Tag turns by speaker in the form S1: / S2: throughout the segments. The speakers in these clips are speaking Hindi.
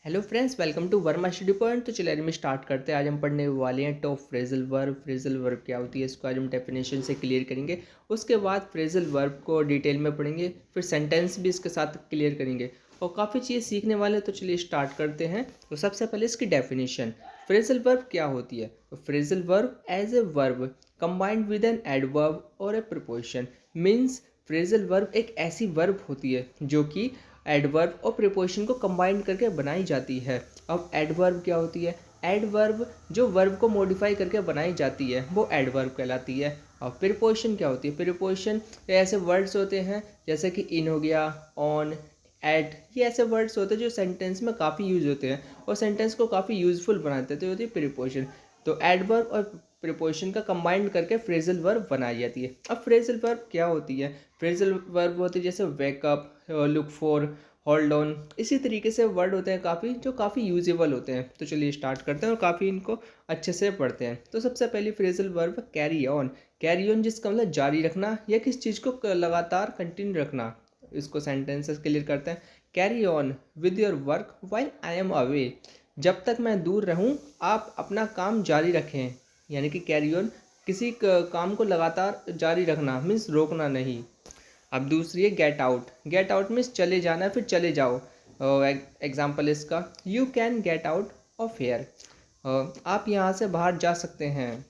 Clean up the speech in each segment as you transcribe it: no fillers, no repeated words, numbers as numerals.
S1: Hello friends, welcome to Verma study point. तो चलिए आज हम स्टार्ट करते हैं। आज हम पढ़ने वाले हैं top phrasal verb. Phrasal verb क्या होती है, इसको आज हम डेफिनेशन से क्लियर करेंगे। उसके बाद फ्रेजल वर्ब को डिटेल में पढ़ेंगे, फिर सेंटेंस भी इसके साथ क्लियर करेंगे और काफ़ी चीज़ें सीखने वाले हैं। तो चलिए स्टार्ट करते हैं। तो सबसे पहले इसकी डेफिनेशन, फ्रेजल वर्ब क्या होती है। तो phrasal verb as a verb combined with an adverb और a preposition means phrasal verb एक ऐसी वर्ब होती है जो कि एडवर्ब और प्रीपोजिशन को कंबाइन करके बनाई जाती है। अब एडवर्ब क्या होती है? एडवर्ब जो वर्ब को मॉडिफाई करके बनाई जाती है वो एडवर्ब कहलाती है। और प्रीपोजिशन क्या होती है? प्रीपोजिशन ऐसे वर्ड्स होते हैं जैसे कि इन हो गया, ऑन, एट, ये ऐसे वर्ड्स होते हैं जो सेंटेंस में काफ़ी यूज होते हैं और सेंटेंस को काफ़ी यूजफुल बनाते हैं। तो ये होती है प्रीपोजिशन। तो एडवर्ब और प्रीपोजिशन का कंबाइंड करके फ्रेजल वर्ब बनाई जाती है। अब फ्रेजल वर्ब क्या होती है? फ्रेजल वर्ब होती है जैसे wake up, look for, hold on, इसी तरीके से वर्ड होते हैं काफ़ी जो काफ़ी यूजेबल होते हैं। तो चलिए स्टार्ट करते हैं और काफ़ी इनको अच्छे से पढ़ते हैं। तो सबसे पहली phrasal verb carry on. Carry on जिसका मतलब जारी रखना या किस चीज़ को लगातार कंटिन्यू रखना। इसको सेंटेंसेस क्लियर करते हैं। Carry on with your work while I am away. जब तक मैं दूर रहूं आप अपना काम जारी रखें। यानी कि कैरी ऑन किसी काम को लगातार जारी रखना मीन्स रोकना नहीं। अब दूसरी है get out. Get out means चले जाना, फिर चले जाओ। एग्जाम्पल इसका, you can get out of here. आप यहाँ से बाहर जा सकते हैं।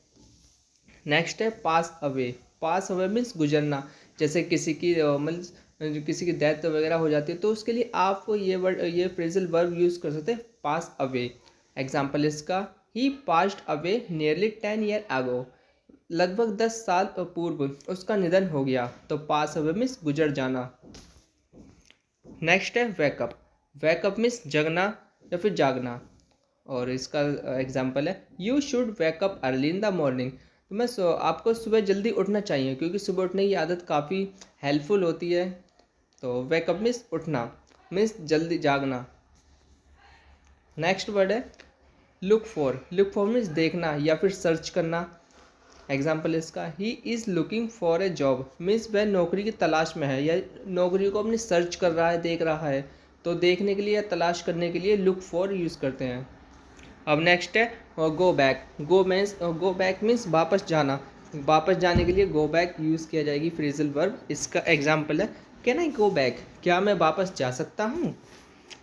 S1: नेक्स्ट है pass away. Pass away means गुजरना। जैसे किसी की मतलब किसी की डेथ वगैरह हो जाती है तो उसके लिए आप ये फ्रेजल वर्ब यूज़ कर सकते हैं, पास अवे। एग्जाम्पल इसका, he passed away nearly 10 year ago. लगभग 10 साल पूर्व उसका निधन हो गया। तो पास अवे मीन्स गुजर जाना। नेक्स्ट है वेकअप। वेकअप मीन्स जगना या फिर जागना। और इसका एग्जाम्पल है, you should wake up early in the morning. तो आपको सुबह जल्दी उठना चाहिए क्योंकि सुबह उठने की आदत काफ़ी हेल्पफुल होती है। तो वेकअप मीन्स उठना, मीन्स जल्दी जागना। नेक्स्ट वर्ड है look for. Look for means देखना या फिर सर्च करना। एग्जाम्पल इसका, he is looking for a job means वह नौकरी की तलाश में है या नौकरी को अपनी सर्च कर रहा है, देख रहा है। तो देखने के लिए या तलाश करने के लिए लुक फॉर यूज़ करते हैं। अब नेक्स्ट है go back. Go back means वापस जाना। वापस जाने के लिए गो बैक यूज़ किया जाएगी फ्रेजल वर्ब। इसका एग्जाम्पल है, कैन आई गो बैक, क्या मैं वापस जा सकता हूँ।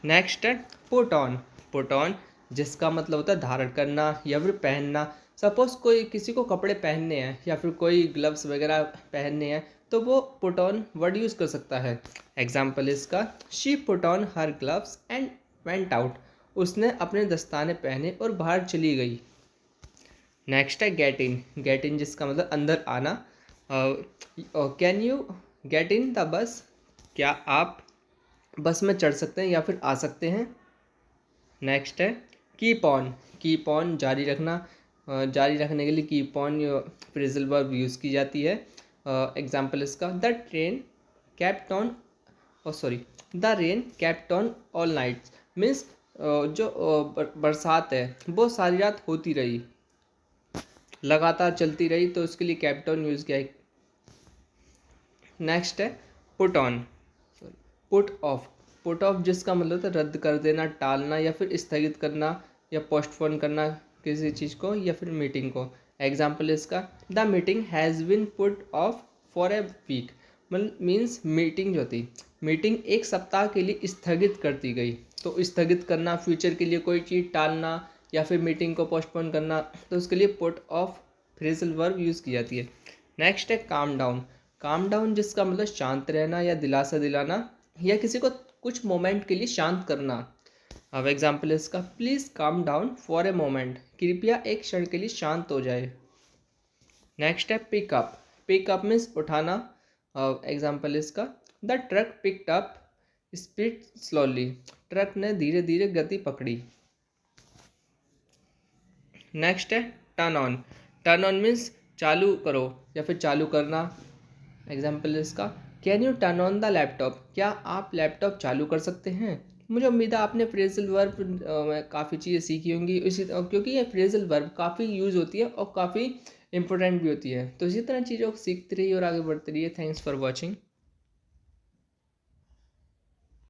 S1: नेक्स्ट है पुट ऑन। पुट ऑन जिसका मतलब होता है धारण करना या फिर पहनना। सपोज कोई किसी को कपड़े पहनने हैं या फिर कोई ग्लव्स वगैरह पहनने हैं तो वो पुट ऑन वर्ड यूज़ कर सकता है। एग्जाम्पल इसका, she put on her gloves and went out. उसने अपने दस्ताने पहने और बाहर चली गई। नेक्स्ट है गेट इन। गेट इन जिसका मतलब अंदर आना। Can you get in the bus. क्या आप बस में चढ़ सकते हैं या फिर आ सकते हैं। नेक्स्ट है कीप ऑन। कीप ऑन जारी रखना। जारी रखने के लिए keep on phrasal verb use की जाती है। एग्जाम्पल इसका, the train kept on the rain kept on all night means जो बरसात है वो सारी रात होती रही, लगातार चलती रही, तो उसके लिए कैप्ट ऑन यूज़ किया है। नेक्स्ट है put on, put off. Put off जिसका मतलब होता है रद्द कर देना, टालना या फिर स्थगित करना या पोस्टपोन करना किसी चीज़ को या फिर मीटिंग को। एग्जाम्पल इसका, the meeting has been put off for a week. मतलब मीन्स मीटिंग जो थी, मीटिंग एक सप्ताह के लिए स्थगित कर दी गई। तो स्थगित करना, फ्यूचर के लिए कोई चीज़ टालना या फिर मीटिंग को पोस्टपोन करना, तो उसके लिए put off phrasal verb use की जाती है। नेक्स्ट है काम डाउन। काम डाउन जिसका मतलब शांत रहना या दिलासा दिलाना या किसी को कुछ मोमेंट के लिए शांत करना। अब एग्जाम्पल इसका, please calm down for a moment. कृपया एक क्षण के लिए शांत हो जाए। नेक्स्ट है पिकअप। पिकअप मीन्स उठाना। एग्जाम्पल इसका, the truck picked up speed slowly. Truck ने धीरे धीरे गति पकड़ी। नेक्स्ट है turn on. Turn on means चालू करो या फिर चालू करना। एग्जाम्पल इसका, can U turn on the laptop. क्या आप लैपटॉप चालू कर सकते हैं। मुझे उम्मीद है आपने फ्रेजल वर्ब में काफ़ी चीज़ें सीखी होंगी इसी क्योंकि ये फ्रेजल वर्ब काफ़ी यूज़ होती है और काफ़ी इंपॉर्टेंट भी होती है। तो इसी तरह चीज़ों को सीखते रहिए और आगे बढ़ते रहिए। Thanks for watching.